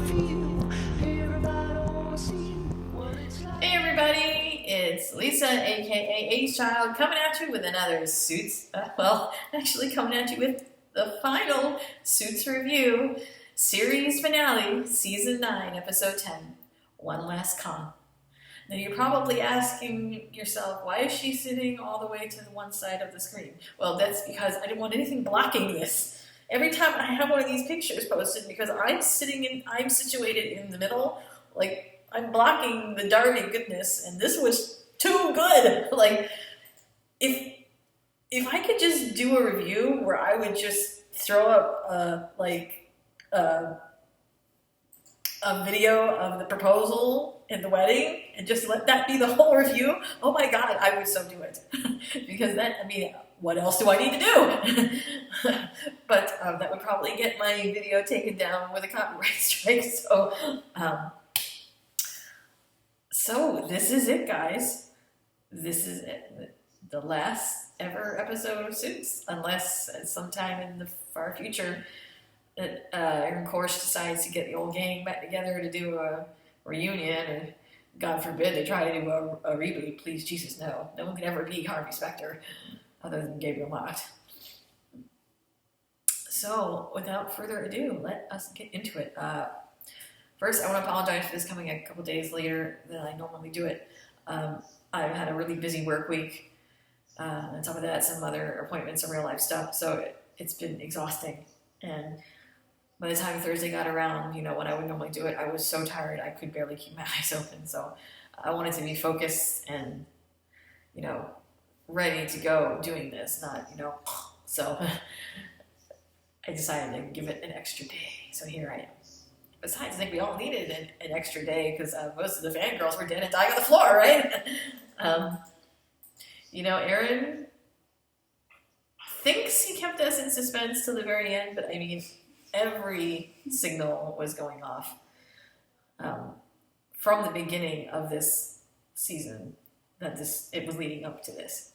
Hey everybody, it's Lisa, aka Ace Child, coming at you with another Suits, actually coming at you with the final Suits review, series finale, season 9, episode 10, One Last Con. Now you're probably asking yourself, why is she sitting all the way to the one side of the screen? Well, that's because I didn't want anything blocking this. Every time I have one of these pictures posted, because I'm situated in the middle, like, I'm blocking the Darby goodness, and this was too good. Like, if I could just do a review where I would just throw up a video of the proposal and the wedding, and just let that be the whole review, oh my god, I would so do it. Because what else do I need to do? But that would probably get my video taken down with a copyright strike. So this is it, guys. This is it. The last ever episode of Suits, unless sometime in the far future that Aaron Korsh decides to get the old gang back together to do a reunion, and God forbid they try to do a reboot. Please, Jesus, no. No one can ever be Harvey Specter other than Gabriel Mott. So, without further ado, let us get into it. First, I want to apologize for this coming a couple days later than I normally do it. I've had a really busy work week. On top of that, some other appointments and real life stuff. So it's been exhausting. And by the time Thursday got around, when I would normally do it, I was so tired I could barely keep my eyes open. So I wanted to be focused and, ready to go doing this, not, So I decided to give it an extra day. So here I am. Besides, I think we all needed an extra day because most of the fangirls were dead and dying on the floor, right? Aaron thinks he kept us in suspense till the very end, but I mean, every signal was going off from the beginning of this season that it was leading up to this.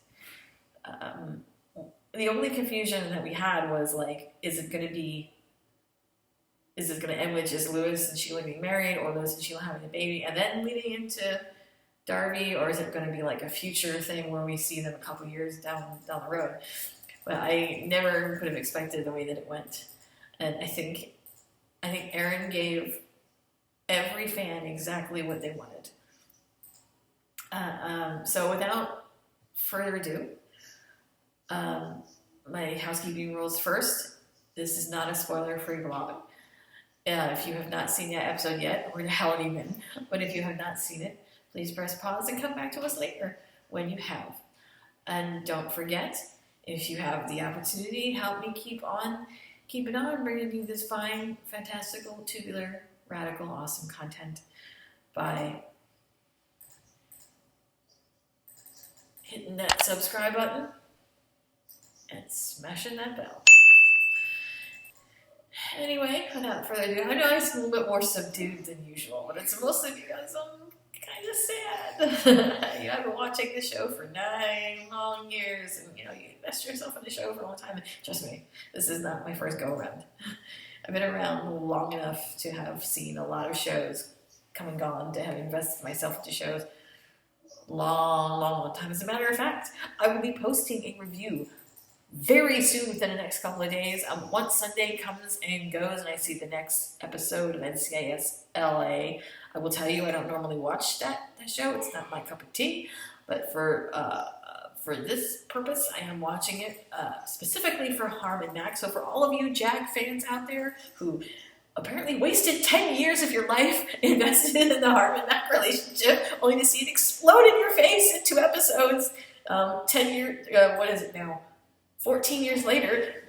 The only confusion that we had was like, is it going to end with just Lewis and Sheila being married, or Lewis and Sheila having a baby and then leading into Darby, or is it going to be like a future thing where we see them a couple years down the road? But I never could have expected the way that it went. And I think Aaron gave every fan exactly what they wanted. So without further ado, my housekeeping rules first. This is not a spoiler-free vlog. If you have not seen that episode yet, where the hell have you been? But if you have not seen it, please press pause and come back to us later when you have. And don't forget, if you have the opportunity, help me keep on bringing you this fine, fantastical, tubular, radical, awesome content by hitting that subscribe button and smashing that bell. Anyway, without further ado, I know it's a little bit more subdued than usual, but it's mostly because I'm kind of sad. I've been watching this show for 9 long years, and you invest yourself in the show for a long time. And trust me, this is not my first go around. I've been around long enough to have seen a lot of shows come and gone, to have invested myself into shows long time. As a matter of fact, I will be posting a review very soon, within the next couple of days. Once Sunday comes and goes and I see the next episode of NCIS LA, I will tell you I don't normally watch that show. It's not my cup of tea. But for this purpose, I am watching it specifically for Harm and Mac. So for all of you Jag fans out there who apparently wasted 10 years of your life invested in the Harm and Mac relationship, only to see it explode in your face in 2 episodes, 10 years, what is it now? 14 years later,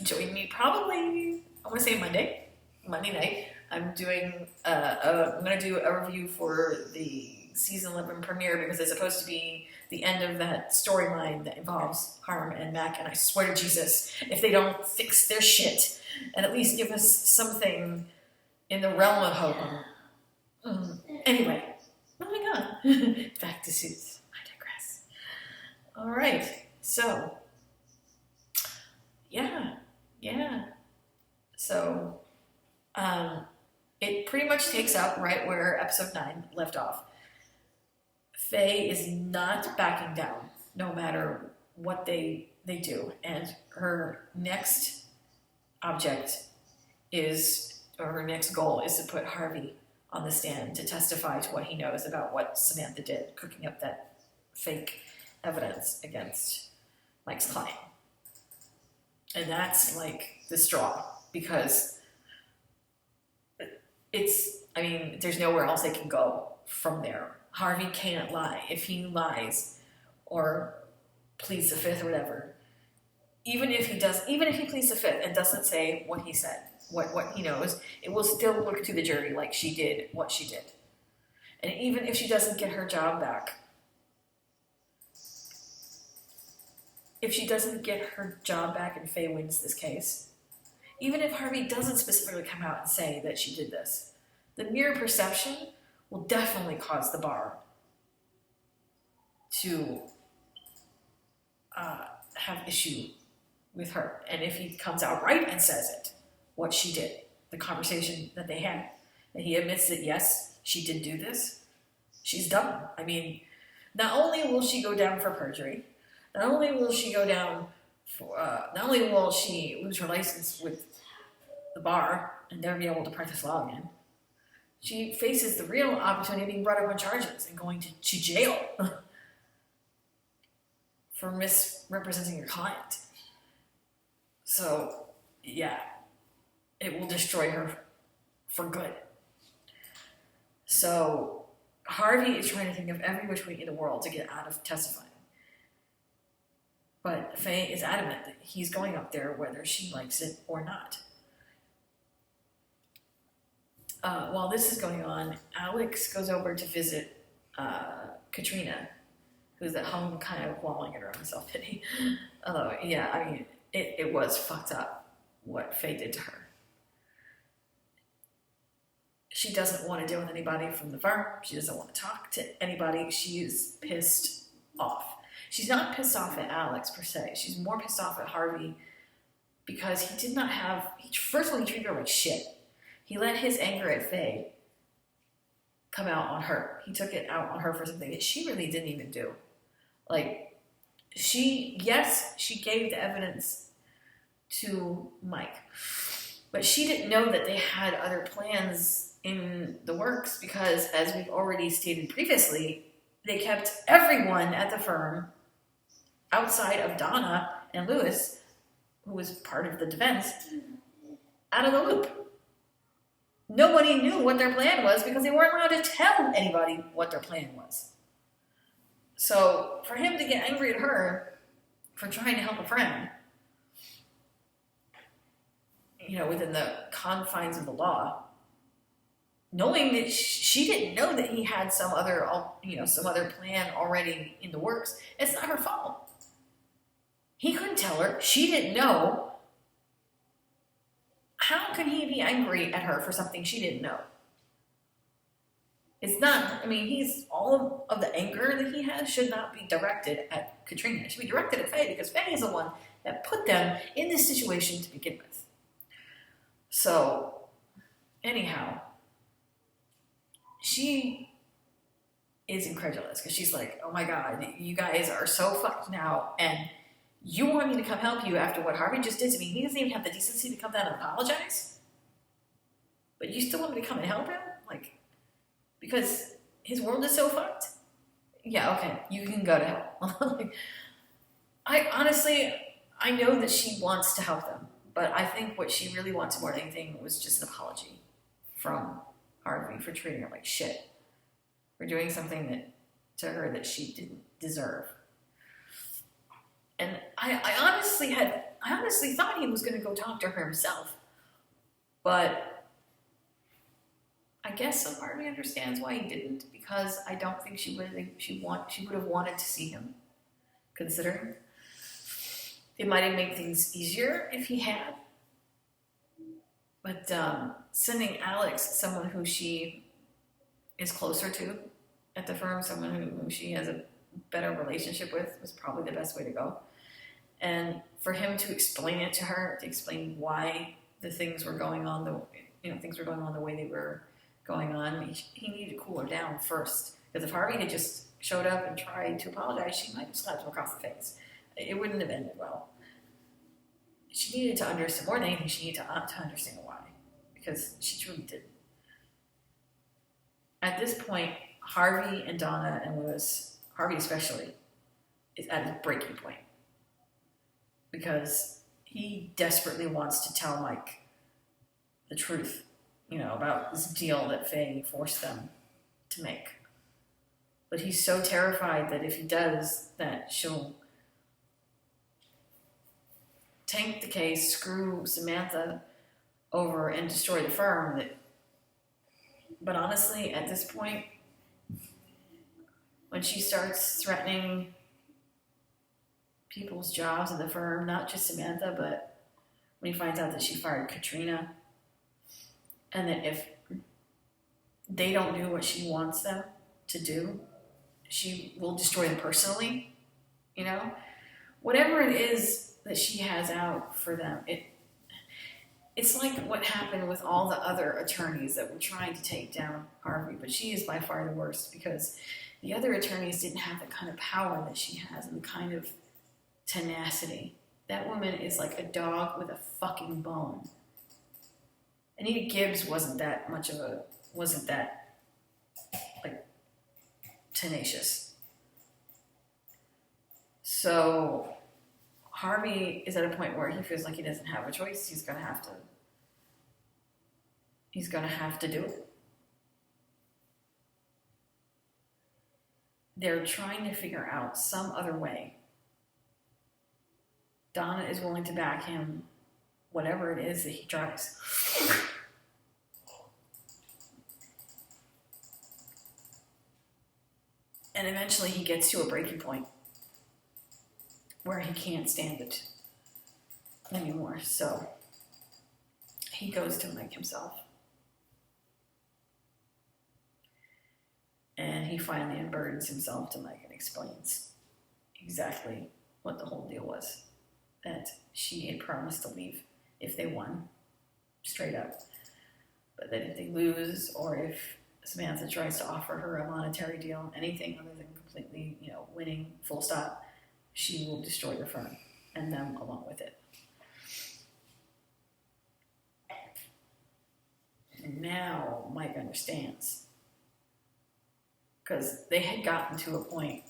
join me probably, I want to say Monday night. I'm going to do a review for the season 11 premiere, because it's supposed to be the end of that storyline that involves Harm and Mac, and I swear to Jesus, if they don't fix their shit and at least give us something in the realm of hope. Anyway, moving on. Back to Suits. I digress. All right, so yeah. So, it pretty much takes up right where episode 9 left off. Faye is not backing down, no matter what they do. And her next object is, or her next goal is to put Harvey on the stand to testify to what he knows about what Samantha did, cooking up that fake evidence against Mike's client. And that's like the straw, because there's nowhere else they can go from there. Harvey can't lie. If he lies or pleads the fifth or whatever, even if he pleads the fifth and doesn't say what he said, what he knows, it will still look to the jury like she did what she did. And even if she doesn't get her job back, and Faye wins this case, even if Harvey doesn't specifically come out and say that she did this, the mere perception will definitely cause the bar to have issue with her. And if he comes out right and says it, what she did, the conversation that they had, and he admits that yes, she did do this, she's done. I mean, not only will she go down for perjury, not only will she lose her license with the bar and never be able to practice law again, she faces the real opportunity of being brought up on charges and going to jail for misrepresenting your client. So, yeah, it will destroy her for good. So, Harvey is trying to think of every which way in the world to get out of testifying. But Faye is adamant that he's going up there whether she likes it or not. While this is going on, Alex goes over to visit Katrina, who's at home kind of wallowing in her own self-pity. Although, yeah, I mean, it was fucked up what Faye did to her. She doesn't want to deal with anybody from the firm. She doesn't want to talk to anybody. She's pissed off. She's not pissed off at Alex, per se. She's more pissed off at Harvey because he did not have... First of all, he treated her like shit. He let his anger at Faye come out on her. He took it out on her for something that she really didn't even do. Like, she gave the evidence to Mike, but she didn't know that they had other plans in the works because, as we've already stated previously, they kept everyone at the firm outside of Donna and Lewis, who was part of the defense, out of the loop. Nobody knew what their plan was because they weren't allowed to tell anybody what their plan was. So for him to get angry at her for trying to help a friend, within the confines of the law, knowing that she didn't know that he had some other plan already in the works, it's not her fault. He couldn't tell her. She didn't know. How could he be angry at her for something she didn't know? It's not, all of the anger that he has should not be directed at Katrina. It should be directed at Faye because Faye is the one that put them in this situation to begin with. So, anyhow, she is incredulous because she's like, oh my God, you guys are so fucked now, and you want me to come help you after what Harvey just did to me? He doesn't even have the decency to come down and apologize? But you still want me to come and help him? Because his world is so fucked? Yeah, okay, you can go to hell. I know that she wants to help them, but I think what she really wants more than anything was just an apology from Harvey for treating her like shit, for doing something to her that she didn't deserve. And I honestly thought he was going to go talk to her himself, but I guess some part of me understands why he didn't, because I don't think she would have wanted to see him, considering it might have made things easier if he had. But sending Alex, someone who she is closer to at the firm, someone who she has a better relationship with, was probably the best way to go. And for him to explain it to her, to explain why the things were going on things were going on the way they were going on, he needed to cool her down first. Because if Harvey had just showed up and tried to apologize, she might have slapped him across the face. It wouldn't have ended well. She needed to understand, more than anything, she needed to understand why. Because she truly did. At this point, Harvey and Donna and Lewis, Harvey especially, is at his breaking point. Because he desperately wants to tell Mike the truth, about this deal that Faye forced them to make. But he's so terrified that if he does, that she'll tank the case, screw Samantha over, and destroy the firm. But honestly, at this point, when she starts threatening people's jobs at the firm, not just Samantha, but when he finds out that she fired Katrina, and that if they don't do what she wants them to do, she will destroy them personally, whatever it is that she has out for them. It's like what happened with all the other attorneys that were trying to take down Harvey, but she is by far the worst because the other attorneys didn't have the kind of power that she has and the kind of tenacity. That woman is like a dog with a fucking bone. Anita Gibbs wasn't that tenacious. So Harvey is at a point where he feels like he doesn't have a choice. He's gonna have to do it. They're trying to figure out some other way. Donna is willing to back him, whatever it is that he tries. And eventually he gets to a breaking point where he can't stand it anymore. So he goes to Mike himself. And he finally unburdens himself to Mike and explains exactly what the whole deal was. That she had promised to leave if they won, straight up. But that if they lose, or if Samantha tries to offer her a monetary deal, anything other than completely, winning, full stop, she will destroy the firm and them along with it. And now Mike understands. Because they had gotten to a point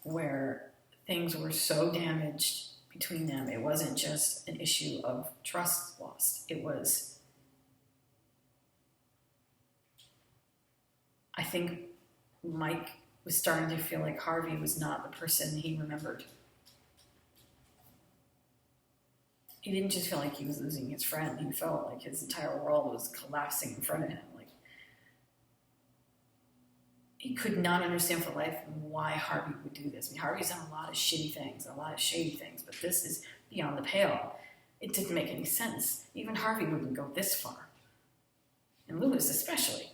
where things were so damaged between them. It wasn't just an issue of trust lost. It was, I think Mike was starting to feel like Harvey was not the person he remembered. He didn't just feel like he was losing his friend. He felt like his entire world was collapsing in front of him. He could not understand for life why Harvey would do this. I mean, Harvey's done a lot of shitty things, a lot of shady things, but this is beyond the pale. It didn't make any sense. Even Harvey wouldn't go this far. And Lewis especially.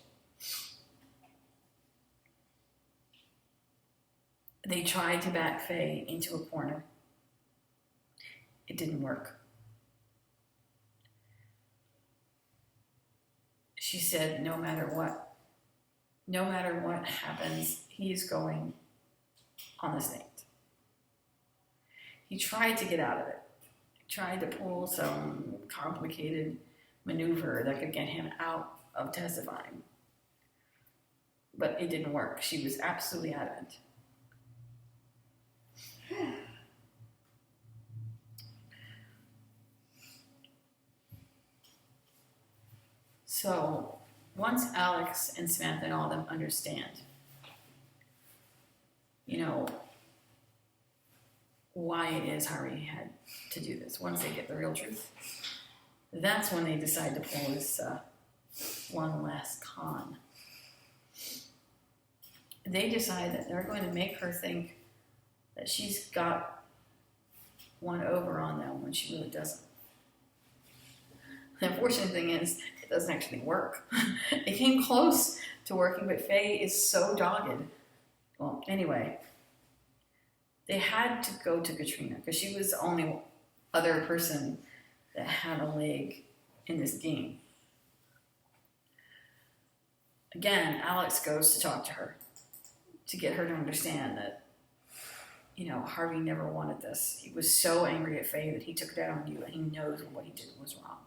They tried to back Faye into a corner. It didn't work. She said, no matter what happens, he's going on the stand. He tried to get out of it. He tried to pull some complicated maneuver that could get him out of testifying. But it didn't work. She was absolutely adamant. So once Alex and Samantha and all of them understand, why it is Harvey had to do this, once they get the real truth, that's when they decide to pull this one last con. They decide that they're going to make her think that she's got one over on them when she really doesn't. The unfortunate thing is, it doesn't actually work. It came close to working, but Faye is so dogged. Well, anyway, they had to go to Katrina because she was the only other person that had a leg in this game. Again, Alex goes to talk to her to get her to understand that, Harvey never wanted this. He was so angry at Faye that he took it out on you, and he knows what he did was wrong.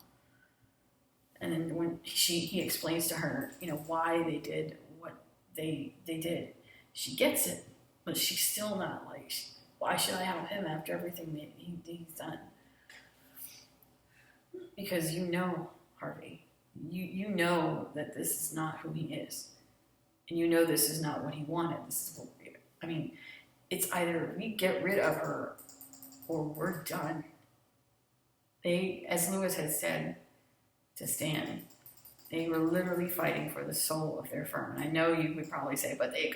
And then when he explains to her, why they did what they did, she gets it, but she's still not like, why should I help him after everything that he's done? Because Harvey, you know that this is not who he is, and this is not what he wanted. This is it's either we get rid of her or we're done. They, as Lewis had said to Stan, they were literally fighting for the soul of their firm. And I know you would probably say, but they've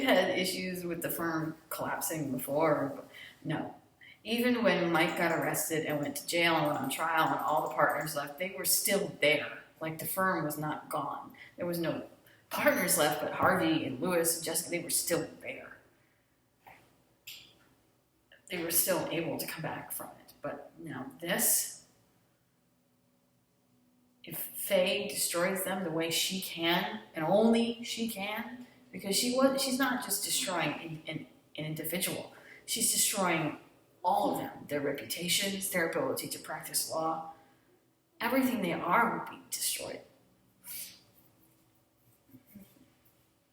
had issues with the firm collapsing before. But no. Even when Mike got arrested and went to jail and went on trial and all the partners left, they were still there. Like, the firm was not gone. There was no partners left, but Harvey and Lewis and Jessica, they were still there. They were still able to come back from it. But now this, if Faye destroys them the way she can, and only she can, because she's not just destroying an individual, she's destroying all of them, their reputations, their ability to practice law, everything they are would be destroyed.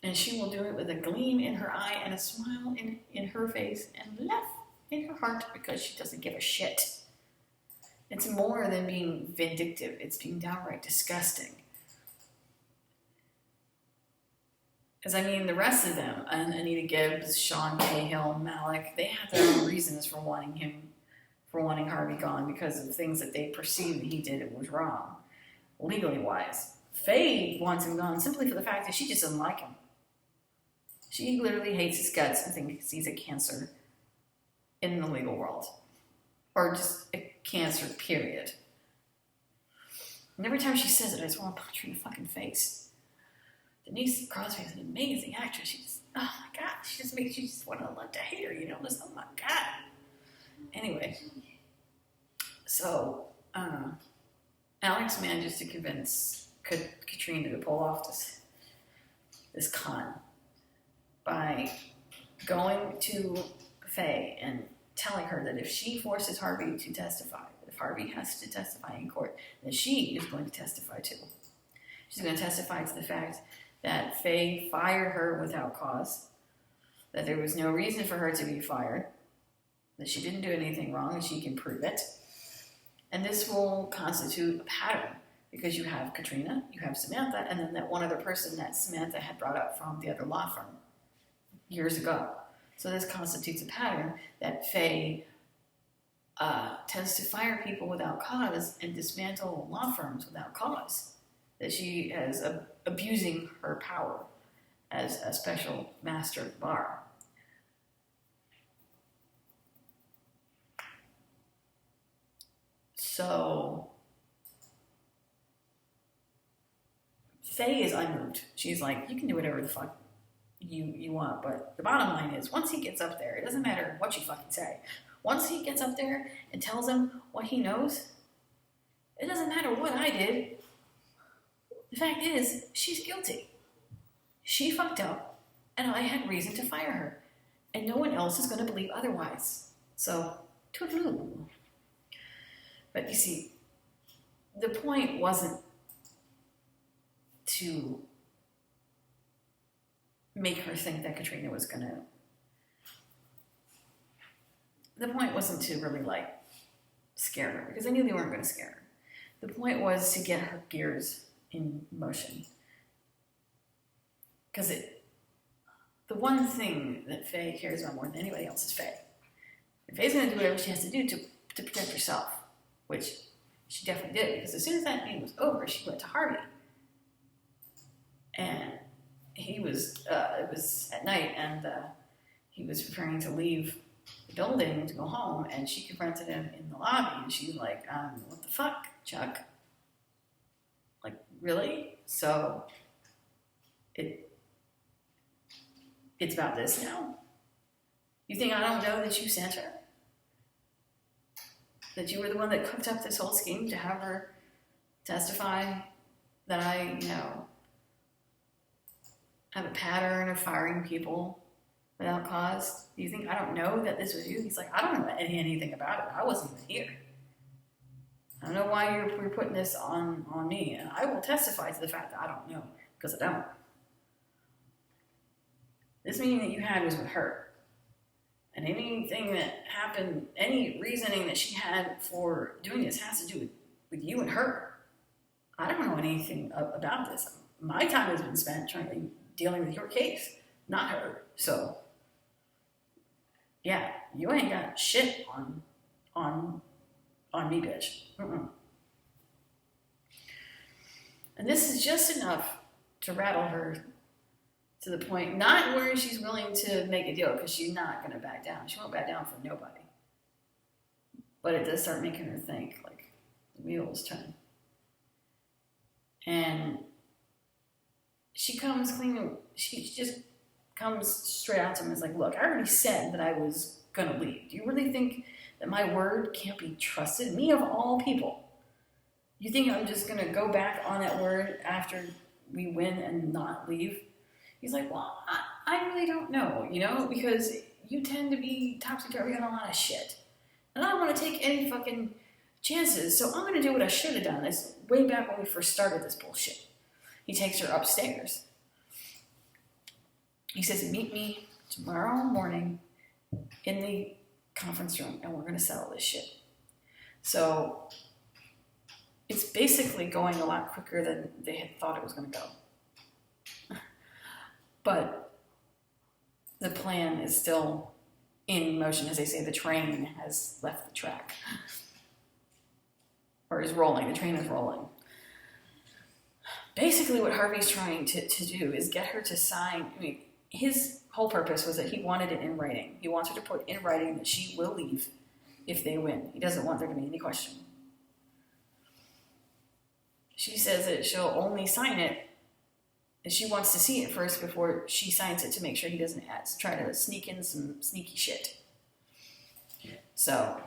And she will do it with a gleam in her eye and a smile in her face and laugh in her heart because she doesn't give a shit. It's more than being vindictive. It's being downright disgusting. Because, the rest of them, Anita Gibbs, Sean Cahill, Malik, they had their own reasons for wanting Harvey gone because of things that they perceived that he did it was wrong, legally wise. Faye wants him gone simply for the fact that she just doesn't like him. She literally hates his guts and thinks he's a cancer in the legal world. Or just a cancer, period. And every time she says it, I just want to punch her in the fucking face. Denise Crosby is an amazing actress. She just, oh my God, she just makes you just want to love to hate her, just, oh my God. Anyway, so, Alex manages to convince Katrina to pull off this con by going to Faye and telling her that if she forces Harvey to testify, if Harvey has to testify in court, then she is going to testify too. She's going to testify to the fact that Faye fired her without cause, that there was no reason for her to be fired, that she didn't do anything wrong and she can prove it. And this will constitute a pattern because you have Katrina, you have Samantha, and then that one other person that Samantha had brought up from the other law firm years ago. So this constitutes a pattern that Faye tends to fire people without cause and dismantle law firms without cause. That she is abusing her power as a special master at the bar. So Faye is unmoved. She's like, you can do whatever the fuck you want, but the bottom line is, once he gets up there, it doesn't matter what you fucking say. Once he gets up there and tells him what he knows, it doesn't matter what I did. The fact is, she's guilty. She fucked up, and I had reason to fire her, and no one else is going to believe otherwise. So, toodaloo. But you see, the point wasn't to make her think that Katrina was going to... The point wasn't to really, scare her, because I knew they weren't going to scare her. The point was to get her gears in motion. Because the one thing that Faye cares about more than anybody else is Faye. And Faye's going to do whatever she has to do to protect herself, which she definitely did, because as soon as that meeting was over, she went to Harvey. And it was at night, and he was preparing to leave the building to go home, and she confronted him in the lobby, and she's like, what the fuck, Chuck? Like, really? So, it's about this now? You think I don't know that you sent her? That you were the one that cooked up this whole scheme to have her testify that I, have a pattern of firing people without cause? Do you think I don't know that this was you? He's like, I don't know anything about it. I wasn't even here. I don't know why you're putting this on me. And I will testify to the fact that I don't know, because I don't. This meeting that you had was with her. And anything that happened, any reasoning that she had for doing this has to do with you and her. I don't know anything about this. My time has been spent dealing with your case, not her. So, yeah, you ain't got shit on me, bitch. And this is just enough to rattle her to the point, not where she's willing to make a deal, because she's not going to back down. She won't back down for nobody. But it does start making her think, like, the wheels turn. And she comes clean, she just comes straight out to him and is like, look, I already said that I was going to leave. Do you really think that my word can't be trusted? Me of all people. You think I'm just going to go back on that word after we win and not leave? He's like, well, I really don't know, because you tend to be topsy-turvy on a lot of shit. And I don't want to take any fucking chances, so I'm going to do what I should have done. It's way back when we first started this bullshit. He takes her upstairs. He says, meet me tomorrow morning in the conference room, and we're going to settle this shit. So it's basically going a lot quicker than they had thought it was going to go. But the plan is still in motion. As they say, the train has left the track. Or is rolling. The train is rolling. Basically what Harvey's trying to do is get her to sign. His whole purpose was that he wanted it in writing. He wants her to put in writing that she will leave if they win. He doesn't want there to be any question. She says that she'll only sign it, and she wants to see it first before she signs it to make sure he doesn't try to sneak in some sneaky shit. So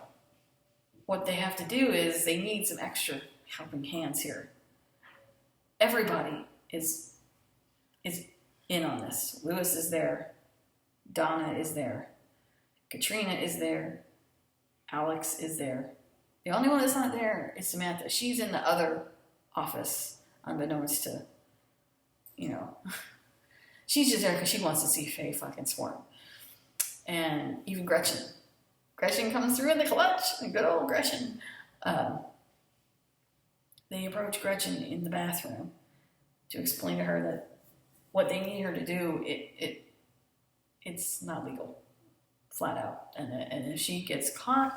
what they have to do is they need some extra helping hands here. Everybody is in on this. Lewis is there. Donna is there. Katrina is there. Alex is there. The only one that's not there is Samantha. She's in the other office, unbeknownst to, she's just there because she wants to see Faye fucking swarm. And even Gretchen. Gretchen comes through in the clutch. Good old Gretchen. They approach Gretchen in the bathroom to explain to her that what they need her to do, it's not legal, flat out. And if she gets caught,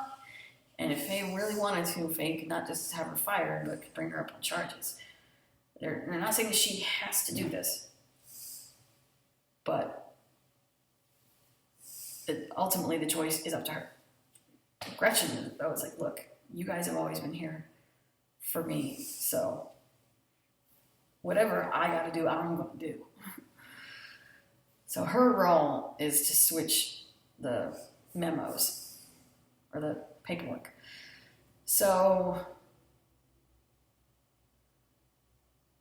and if Faye really wanted to, Faye could not just have her fired, but could bring her up on charges. They're not saying that she has to do this, but ultimately the choice is up to her. Gretchen, though, is like, look, you guys have always been here for me, so whatever I got to do, I'm going to do. So her role is to switch the memos, or the paperwork. So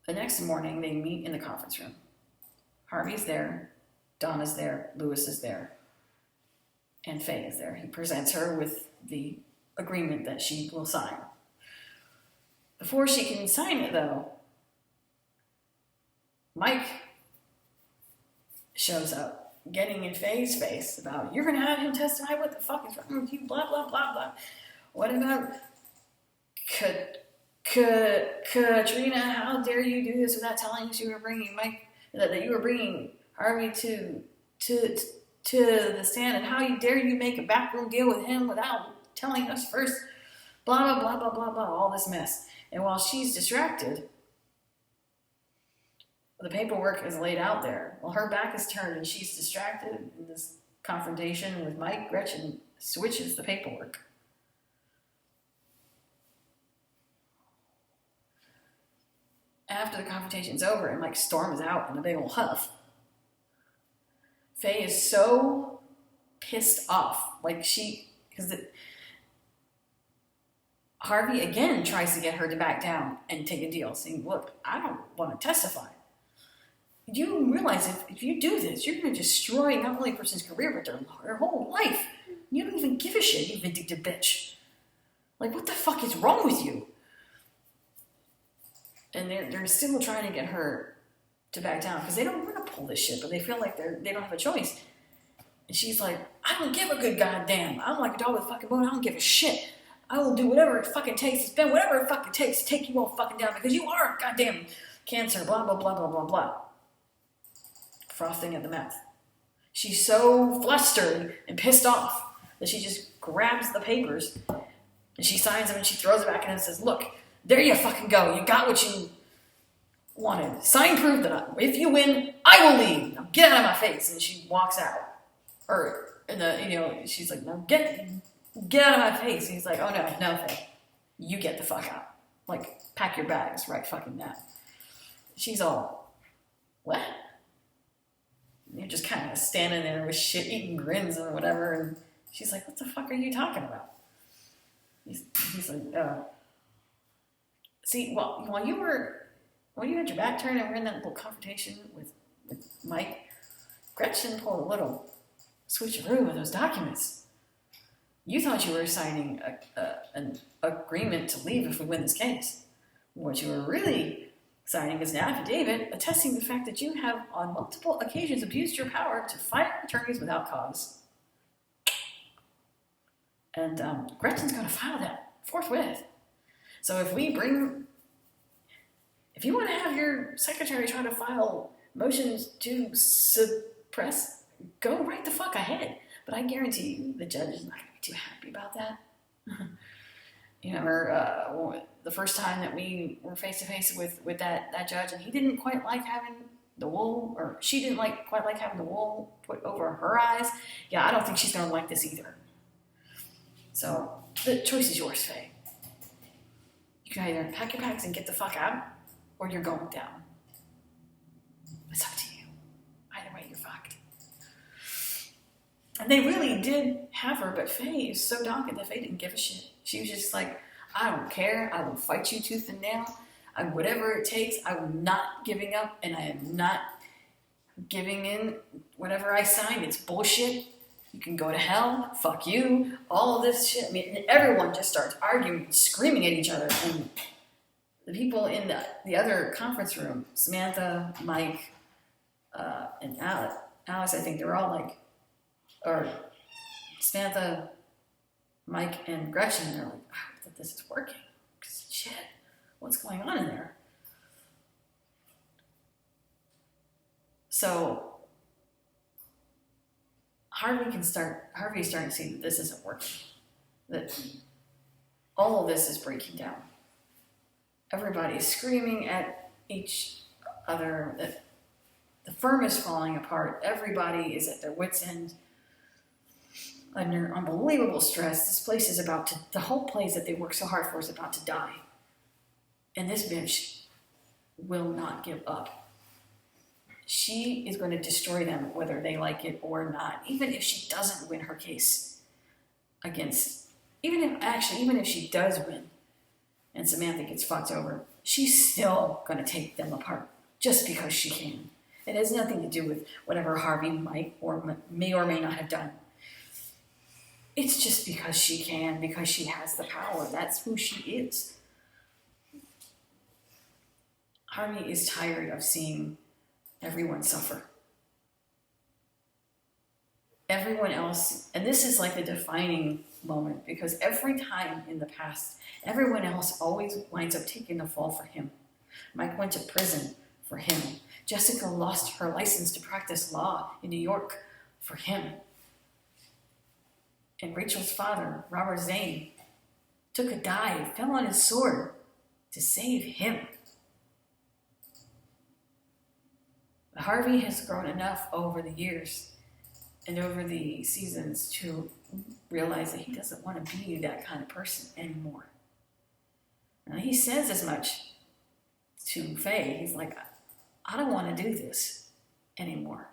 the next morning, they meet in the conference room. Harvey's there, Donna's there, Lewis is there, and Faye is there. He presents her with the agreement that she will sign. Before she can sign it, though, Mike shows up, getting in Faye's face about, you're going to have him testify, what the fuck is wrong with you, blah, blah, blah, blah. What about Katrina, how dare you do this without telling us you were bringing Mike, that you were bringing Harvey to the stand, and how dare you make a backroom deal with him without telling us first, blah, blah, blah, blah, blah, blah, all this mess. And while she's distracted, the paperwork is laid out there. While her back is turned and she's distracted in this confrontation with Mike, Gretchen switches the paperwork. After the confrontation's over and Mike storms out in a big old huff, Faye is so pissed off. Like because Harvey again tries to get her to back down and take a deal, saying, look, I don't want to testify. You realize if you do this, you're going to destroy not only a person's career, but their whole life. You don't even give a shit, you vindictive bitch. Like, what the fuck is wrong with you? And they're still trying to get her to back down because they don't want to pull this shit, but they feel like they don't have a choice. And she's like, I don't give a good goddamn. I'm like a dog with a fucking bone. I don't give a shit. I will do whatever it fucking takes to spend whatever it fucking takes to take you all fucking down because you are goddamn cancer, blah, blah, blah, blah, blah, blah. Frothing at the mouth. She's so flustered and pissed off that she just grabs the papers and she signs them and she throws it back at him and says, look, there you fucking go. You got what you wanted. Sign proof that if you win, I will leave. Now get out of my face. And she walks out. She's like, no, get out of my face. And he's like, oh no, Faye. You get the fuck out. Like, pack your bags right fucking now. She's all, what? And you're just kind of standing there with shit-eating grins and whatever. And she's like, what the fuck are you talking about? He's like, see, while you had your back turned and we're in that little confrontation with Mike, Gretchen pulled a little switcheroo with those documents. You thought you were signing an agreement to leave if we win this case. What you were really signing is an affidavit attesting the fact that you have on multiple occasions abused your power to fire attorneys without cause. And Gretchen's going to file that forthwith. So if you want to have your secretary try to file motions to suppress, go right the fuck ahead. But I guarantee you the judge is not going to be too happy about that. The first time that we were face to face with that judge, and he didn't quite like having the wool, or she didn't quite like having the wool put over her eyes. Yeah, I don't think she's going to like this either. So the choice is yours, Faye. You can either pack your bags and get the fuck out, or you're going down. It's up to you. Either way, you're fucked. And they really did have her, but Faye is so dogged that Faye didn't give a shit. She was just like, I don't care. I will fight you tooth and nail. Whatever it takes, I'm not giving up, and I am not giving in. Whatever I signed, it's bullshit. You can go to hell. Fuck you. All of this shit. I mean, everyone just starts arguing, screaming at each other. And the people in the other conference room, Samantha, Mike, and Alex, I think they're all like, or Samantha, Mike, and Gretchen, they're like, I hope that this is working. Because shit, what's going on in there? So Harvey's starting to see that this isn't working. That all of this is breaking down. Everybody's screaming at each other. That the firm is falling apart. Everybody is at their wits' end. Under unbelievable stress. This place is the whole place that they worked so hard for is about to die. And this bitch will not give up. She is going to destroy them whether they like it or not. Even if she doesn't win her case even if she does win and Samantha gets fucked over, she's still going to take them apart just because she can. It has nothing to do with whatever Harvey might or may not have done. It's just because she can, because she has the power. That's who she is. Harvey is tired of seeing everyone suffer. Everyone else, and this is like the defining moment, because every time in the past, everyone else always winds up taking the fall for him. Mike went to prison for him. Jessica lost her license to practice law in New York for him. And Rachel's father, Robert Zane, took a dive, fell on his sword to save him. But Harvey has grown enough over the years and over the seasons to realize that he doesn't want to be that kind of person anymore. Now, he says as much to Faye. He's like, I don't want to do this anymore.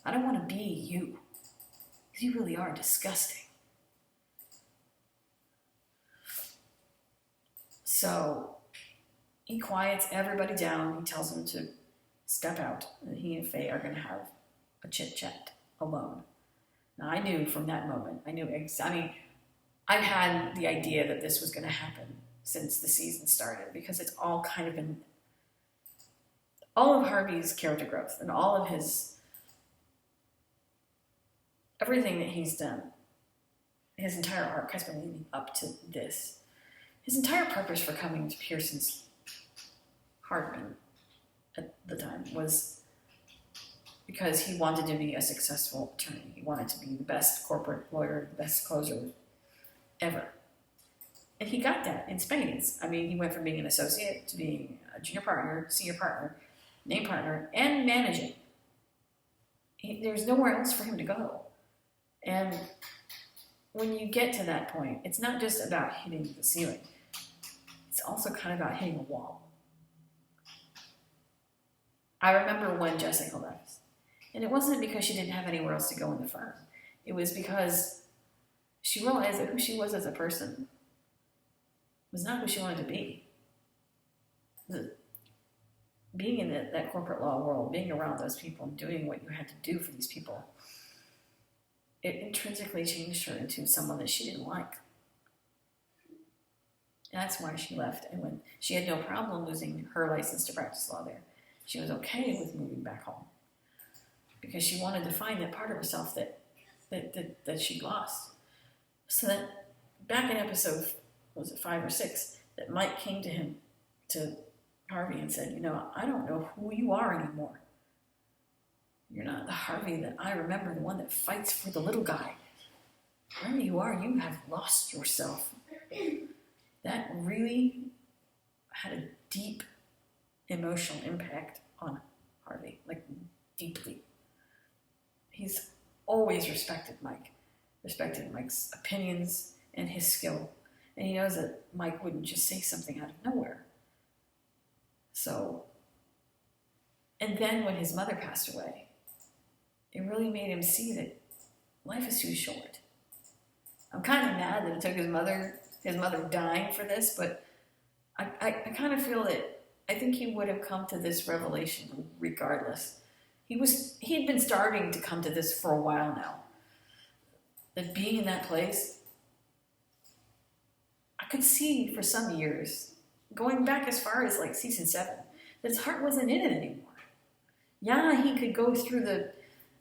I don't want to be you. You really are disgusting. So he quiets everybody down. He tells them to step out. And he and Faye are going to have a chit-chat alone. Now, I knew from that moment, I've had the idea that this was going to happen since the season started, because it's all kind of been, all of Harvey's character growth and all of everything that he's done, his entire arc has been leading up to this. His entire purpose for coming to Pearson's Hardman at the time was because he wanted to be a successful attorney. He wanted to be the best corporate lawyer, the best closer ever. And he got that in spades. He went from being an associate to being a junior partner, senior partner, named partner, and managing. There's nowhere else for him to go. And when you get to that point, it's not just about hitting the ceiling. It's also kind of about hitting a wall. I remember when Jessica left. And it wasn't because she didn't have anywhere else to go in the firm. It was because she realized that who she was as a person was not who she wanted to be. Being in that corporate law world, being around those people and doing what you had to do for these people, it intrinsically changed her into someone that she didn't like. That's why she left. And when she had no problem losing her license to practice law there, she was okay with moving back home, because she wanted to find that part of herself that she lost. So that back in episode, was it 5 or 6, that Mike came to Harvey and said, I don't know who you are anymore. You're not the Harvey that I remember, the one that fights for the little guy. Wherever you are, you have lost yourself. That really had a deep emotional impact on Harvey, like deeply. He's always respected Mike's opinions and his skill. And he knows that Mike wouldn't just say something out of nowhere. So, and then when his mother passed away, it really made him see that life is too short. I'm kind of mad that it took his mother dying for this, but I kind of feel that I think he would have come to this revelation regardless. He had been starting to come to this for a while now. That being in that place, I could see for some years, going back as far as like season 7, that his heart wasn't in it anymore. Yeah, he could go through the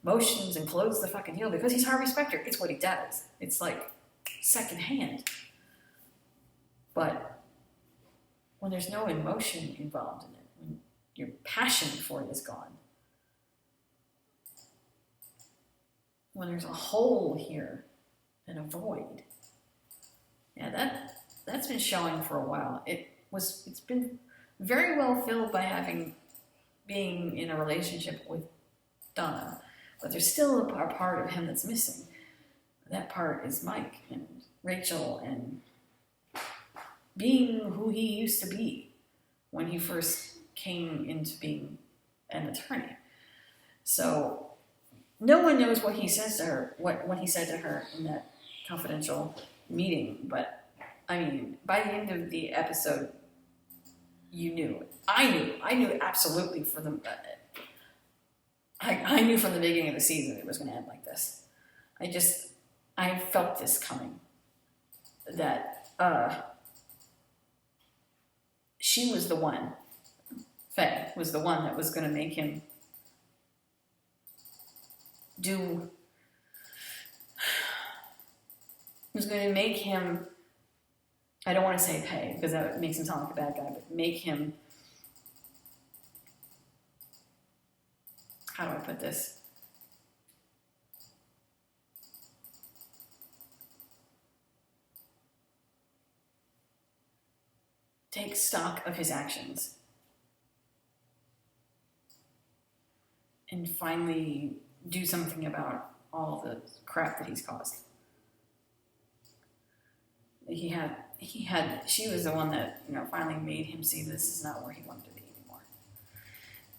motions and close the fucking deal because he's Harvey Specter. It's what he does. It's like secondhand. But when there's no emotion involved in it, when your passion for it is gone, when there's a hole here and a void, yeah, that's been showing for a while. It's been very well filled by being in a relationship with Donna, but there's still a part of him that's missing. That part is Mike and Rachel and being who he used to be when he first came into being an attorney. So no one knows what he says to her, what he said to her in that confidential meeting. But by the end of the episode, you knew. I knew absolutely I knew from the beginning of the season it was going to end like this. I felt this coming. That she was the one, Faye was the one that was going to make him I don't want to say pay, because that makes him sound like a bad guy, but make him, how do I put this? Take stock of his actions and finally do something about all the crap that he's caused. She was the one that, finally made him see this is not where he wanted to be anymore.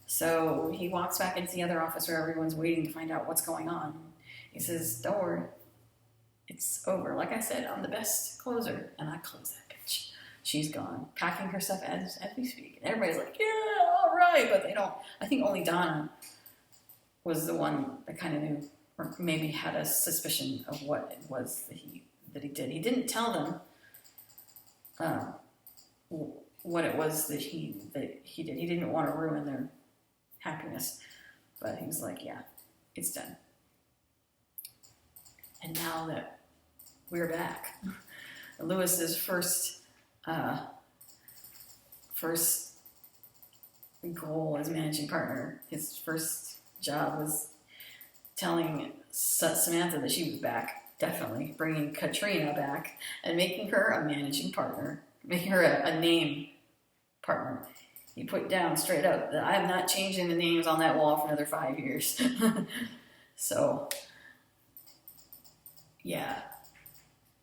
So he walks back into the other office where everyone's waiting to find out what's going on. He says, "Don't worry, it's over. Like I said, I'm the best closer," and I close that bitch. she's gone, packing her stuff as we speak. And everybody's like, yeah, all right, but they don't. I think only Donna was the one that kind of knew, or maybe had a suspicion of what it was that he did. He didn't tell them what it was that he did. He didn't want to ruin their happiness, but he was like, yeah, it's done. And now that we're back, Lewis's first goal as managing partner, his first job was telling Samantha that she was back, definitely bringing Katrina back and making her a managing partner, making her a name partner. He put down straight up that I'm not changing the names on that wall for another 5 years. So, yeah,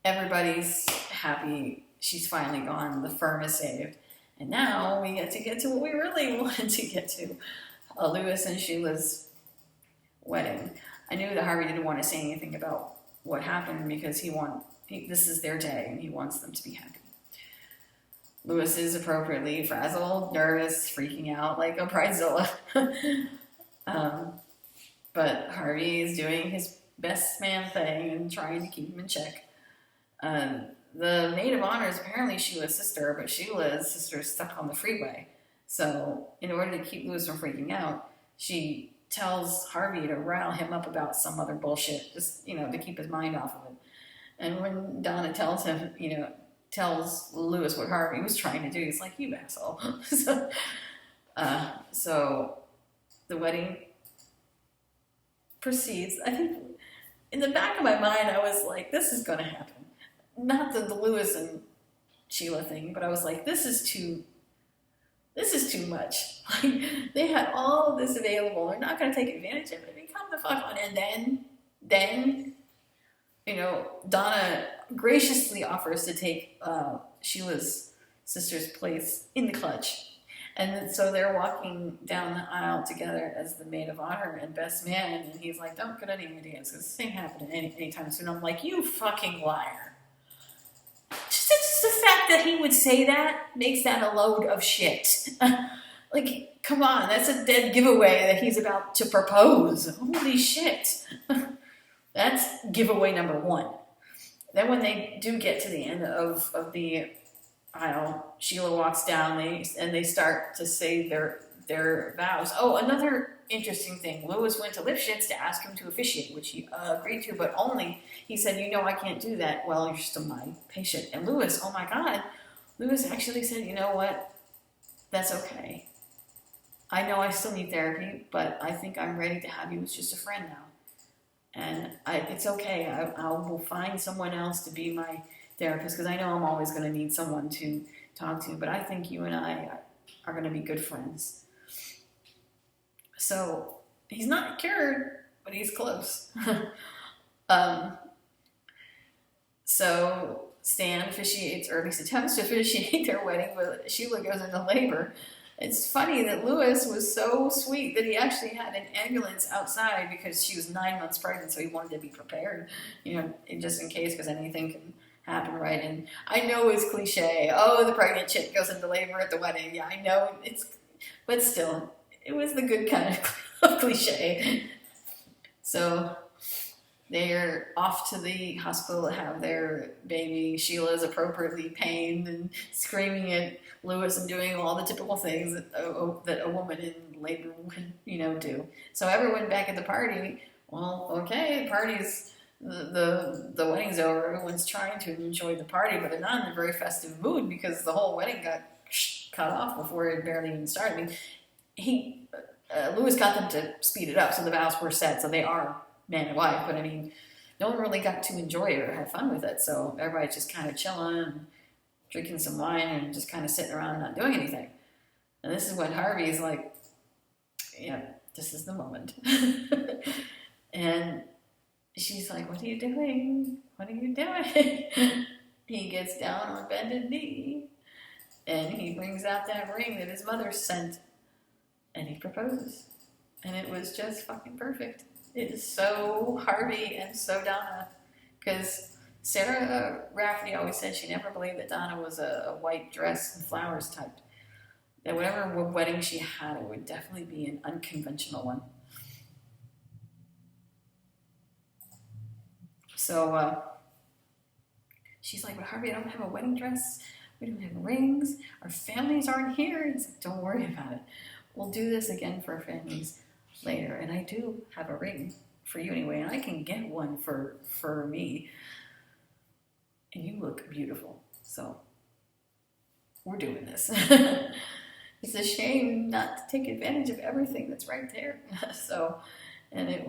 everybody's happy. She's finally gone. The firm is saved. And now we get to what we really wanted to get to. Lewis and Sheila's wedding. I knew that Harvey didn't want to say anything about what happened because this is their day and he wants them to be happy. Lewis is appropriately frazzled, nervous, freaking out like a bridezilla. But Harvey is doing his best man thing and trying to keep him in check. The maid of honor is apparently Sheila's sister, but Sheila's sister is stuck on the freeway. So in order to keep Lewis from freaking out, she tells Harvey to rile him up about some other bullshit, just, to keep his mind off of it. And when Donna tells him, tells Lewis what Harvey was trying to do, he's like, you asshole. So the wedding proceeds. I think in the back of my mind, I was like, this is going to happen. Not the Lewis and Sheila thing, but I was like, this is too much. Like, they had all of this available. They're not going to take advantage of it. I mean, come the fuck on. And then, Donna graciously offers to take Sheila's sister's place in the clutch. And so they're walking down the aisle together as the maid of honor and best man. And he's like, don't get any ideas, because this ain't happening anytime soon. I'm like, you fucking liar. Just the fact that he would say that makes that a load of shit. Like, come on, that's a dead giveaway that he's about to propose. Holy shit. That's giveaway number one. Then when they do get to the end of the aisle, Sheila walks down and they start to say their vows. Oh, another interesting thing. Lewis went to Lipschitz to ask him to officiate, which he agreed to, but only, he said, I can't do that. Well, you're still my patient. And Lewis, oh my God, Lewis actually said, you know what? That's okay. I know I still need therapy, but I think I'm ready to have you as just a friend now. And it's okay. I will find someone else to be my therapist, because I know I'm always going to need someone to talk to, but I think you and I are going to be good friends. So he's not cured, but he's close. So Stan officiates, or at least attempts to officiate their wedding, but Sheila goes into labor. It's funny that Lewis was so sweet that he actually had an ambulance outside because she was 9 months pregnant, so he wanted to be prepared, just in case, because anything can happen, right? And I know it's cliche. Oh, the pregnant chick goes into labor at the wedding. Yeah, I know but still, it was the good kind of cliche. So they're off to the hospital to have their baby. Sheila's appropriately pained and screaming at Lewis and doing all the typical things that a woman in labor would, do. So everyone back at the party, well, okay, the party's, the wedding's over. Everyone's trying to enjoy the party, but they're not in a very festive mood because the whole wedding got cut off before it barely even started. I mean, Lewis got them to speed it up, so the vows were set, so they are man and wife, but I mean, no one really got to enjoy it or have fun with it, so everybody's just kind of chilling and drinking some wine and just kind of sitting around and not doing anything. And this is when Harvey's like, yeah, this is the moment. And she's like, what are you doing? What are you doing? He gets down on bended knee and he brings out that ring that his mother sent and he proposes. And it was just fucking perfect. It is so Harvey and so Donna, because Sarah Rafferty always said she never believed that Donna was a white dress and flowers type. That whatever wedding she had, it would definitely be an unconventional one. So she's like, but Harvey, I don't have a wedding dress. We don't have rings. Our families aren't here. He's like, don't worry about it. We'll do this again for our families later. And I do have a ring for you anyway, and I can get one for me. And you look beautiful. So we're doing this. It's a shame not to take advantage of everything that's right there. So, and it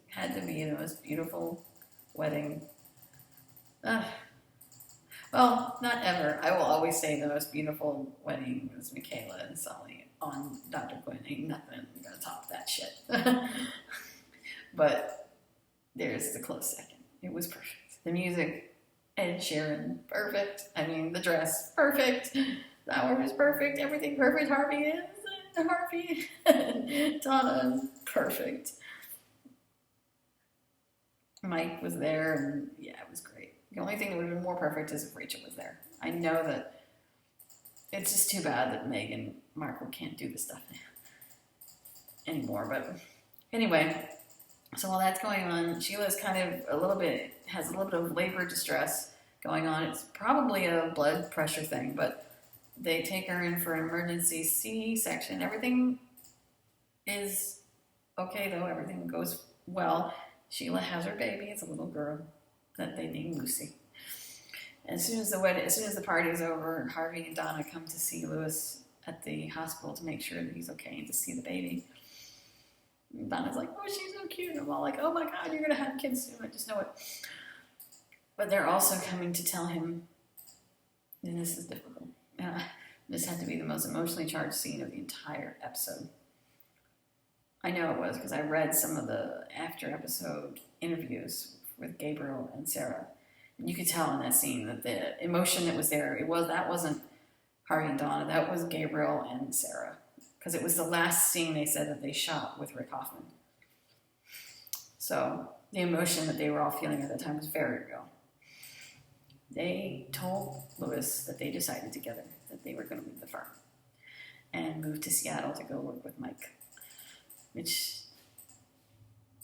had to be the most beautiful wedding. Well, not ever. I will always say the most beautiful wedding was Michaela and Sully on Dr. Quinn. Ain't nothing gonna top that shit. But there's the close second. It was perfect. The music, Ed Sheeran, perfect. I mean, the dress, perfect. Flowers, perfect. Everything perfect. Harvey is. Harvey. Donna, perfect. Mike was there, and yeah, it was great. The only thing that would have been more perfect is if Rachel was there. I know that it's just too bad that Meghan Markle can't do this stuff anymore. But anyway, so while that's going on, Sheila's kind of has a little bit of labor distress going on. It's probably a blood pressure thing, but they take her in for an emergency C-section. Everything is okay, though. Everything goes well. Sheila has her baby. It's a little girl that they name Lucy. As soon as the party's over, Harvey and Donna come to see Louis at the hospital to make sure that he's okay and to see the baby. And Donna's like, oh, she's so cute. And I'm all like, oh my God, you're going to have kids soon. I just know it. But they're also coming to tell him, and this is difficult. This had to be the most emotionally charged scene of the entire episode. I know it was because I read some of the after episode interviews with Gabriel and Sarah. And you could tell in that scene that the emotion that was there, that wasn't Harvey and Donna, that was Gabriel and Sarah. Because it was the last scene they said that they shot with Rick Hoffman. So the emotion that they were all feeling at that time was very real. They told Louis that they decided together that they were going to leave the firm and move to Seattle to go work with Mike, which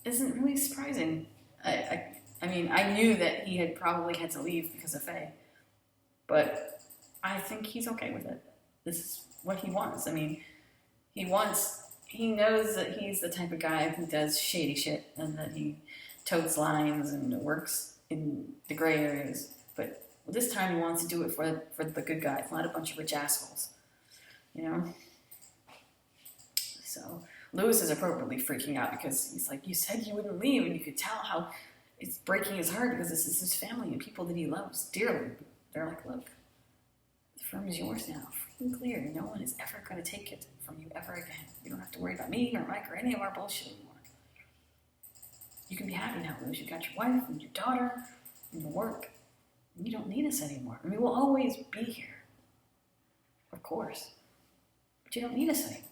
isn't really surprising. I mean, I knew that he had probably had to leave because of Faye, but I think he's okay with it. This is what he wants. I mean, he knows that he's the type of guy who does shady shit and that he totes lines and works in the gray areas. But this time he wants to do it for the good guys, not a bunch of rich assholes, you know? So Louis is appropriately freaking out because he's like, you said you wouldn't leave, and you could tell how it's breaking his heart because this is his family and people that he loves dearly. They're like, look, the firm is yours now, free and clear. No one is ever going to take it from you ever again. You don't have to worry about me or Mike or any of our bullshit anymore. You can be happy now, Louis. You got your wife and your daughter and your work. You don't need us anymore. I mean, we'll always be here, of course, but you don't need us anymore.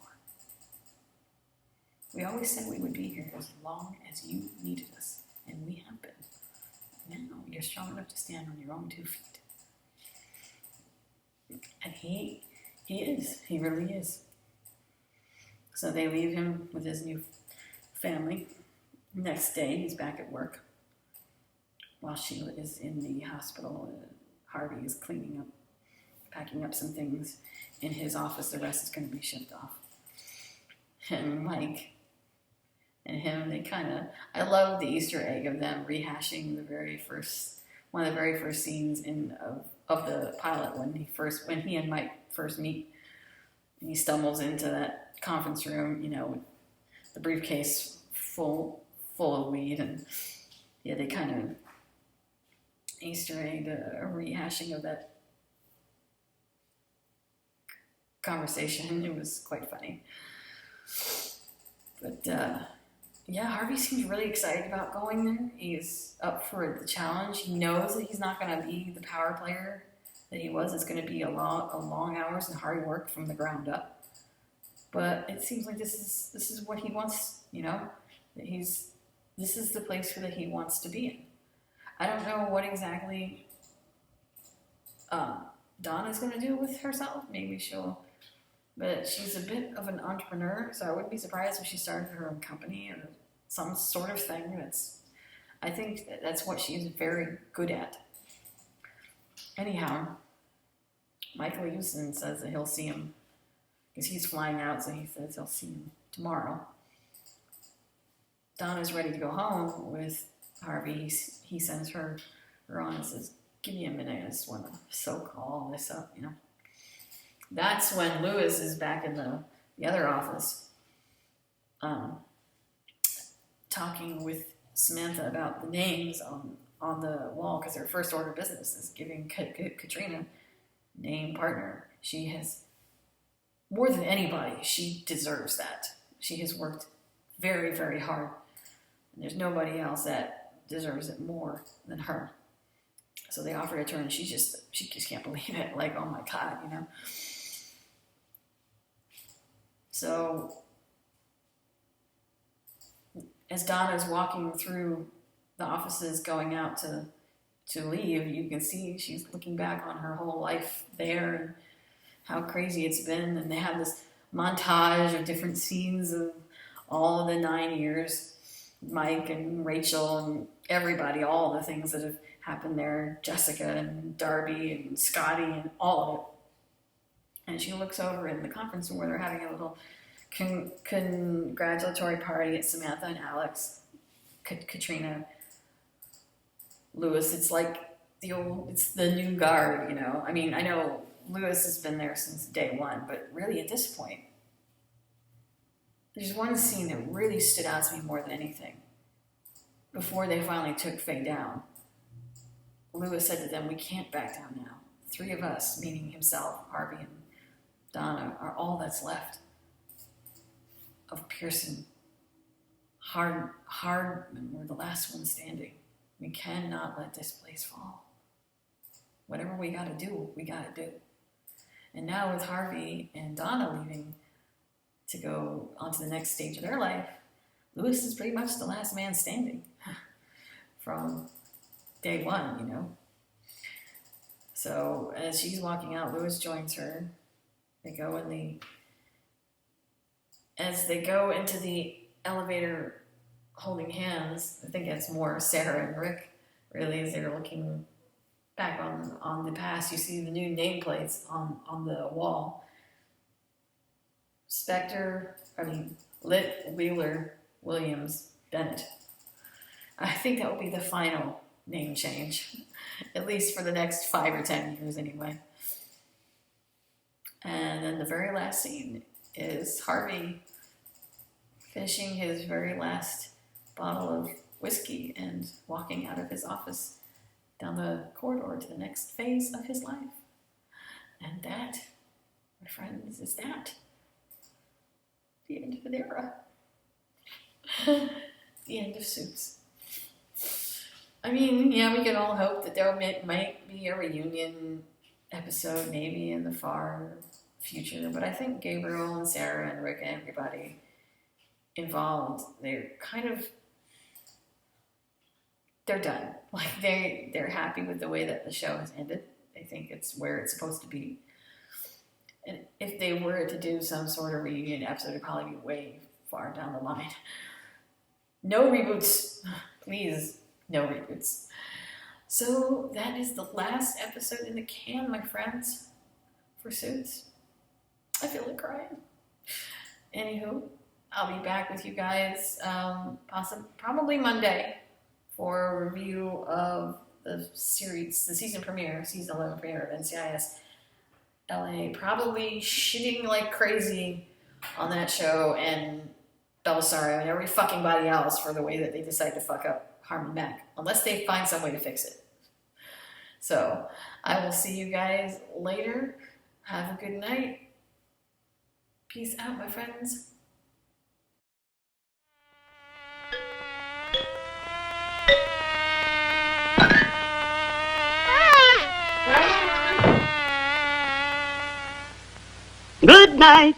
We always said we would be here as long as you needed us, and we have been. Now you're strong enough to stand on your own 2 feet. And he is. He really is. So they leave him with his new family. Next day, he's back at work. While Sheila is in the hospital, Harvey is cleaning up, packing up some things in his office. The rest is going to be shipped off. And Mike and him, I love the Easter egg of them rehashing one of the very first scenes of the pilot when he and Mike first meet. And he stumbles into that conference room, with the briefcase full of weed, and yeah, they kind of Easter egg, a rehashing of that conversation. It was quite funny. But yeah, Harvey seems really excited about going there. He's up for the challenge. He knows that he's not going to be the power player that he was. It's going to be a long hours and hard work from the ground up. But it seems like this is what he wants. That this is the place that he wants to be in. I don't know what exactly Donna's going to do with herself. Maybe but she's a bit of an entrepreneur, so I wouldn't be surprised if she started her own company or some sort of thing. I think that's what she's very good at. Anyhow, Michael Houston says that he'll see him, because he's flying out, so he says he'll see him tomorrow. Donna's ready to go home with Harvey. He sends her on and says, give me a minute, I just want to soak all this up, That's when Lewis is back in the other office, talking with Samantha about the names on the wall, because her first order of business is giving Katrina name partner. She has, more than anybody, she deserves that. She has worked very, very hard. And there's nobody else that deserves it more than her. So they offered it to her, and she just can't believe it. Like, oh my God, So as Donna's walking through the offices going out to leave, you can see she's looking back on her whole life there and how crazy it's been. And they have this montage of different scenes of all of the 9 years, Mike and Rachel and everybody, all the things that have happened there, Jessica and Darby and Scotty and all of it. And she looks over in the conference room where they're having a little congratulatory party at Samantha and Alex, Katrina, Lewis. It's like it's the new guard, I mean, I know Lewis has been there since day one, but really at this point, there's one scene that really stood out to me more than anything. Before they finally took Faye down, Lewis said to them, we can't back down now. 3 of us, meaning himself, Harvey, and Donna, are all that's left of Pearson. Hardman were the last one standing. We cannot let this place fall. Whatever we got to do, we got to do. And now with Harvey and Donna leaving to go on to the next stage of their life, Lewis is pretty much the last man standing from day one, So as she's walking out, Lewis joins her. As they go into the elevator holding hands, I think it's more Sarah and Rick, really, as they're looking back on the past. You see the new nameplates on the wall. Litt, Wheeler, Williams, Bennett. I think that will be the final name change, at least for the next 5 or 10 years anyway. And then the very last scene is Harvey finishing his very last bottle of whiskey and walking out of his office down the corridor to the next phase of his life. And that, my friends, is that. The end of an era. The end of Suits. I mean, yeah, we can all hope that there might be a reunion episode maybe in the far future, but I think Gabriel and Sarah and Rick and everybody involved, they're done. Like, they're happy with the way that the show has ended. They think it's where it's supposed to be. And if they were to do some sort of reunion episode, it'd probably be way far down the line. No reboots. Please, no reboots. So that is the last episode in the can, my friends, for Suits. I feel like crying. Anywho, I'll be back with you guys probably Monday for a review of the series, the season 11 premiere of NCIS LA. Probably shitting like crazy on that show and Belisario and every fucking body else for the way that they decide to fuck up Harmon Mack, unless they find some way to fix it. So I will see you guys later. Have a good night. Peace out, my friends. Good night.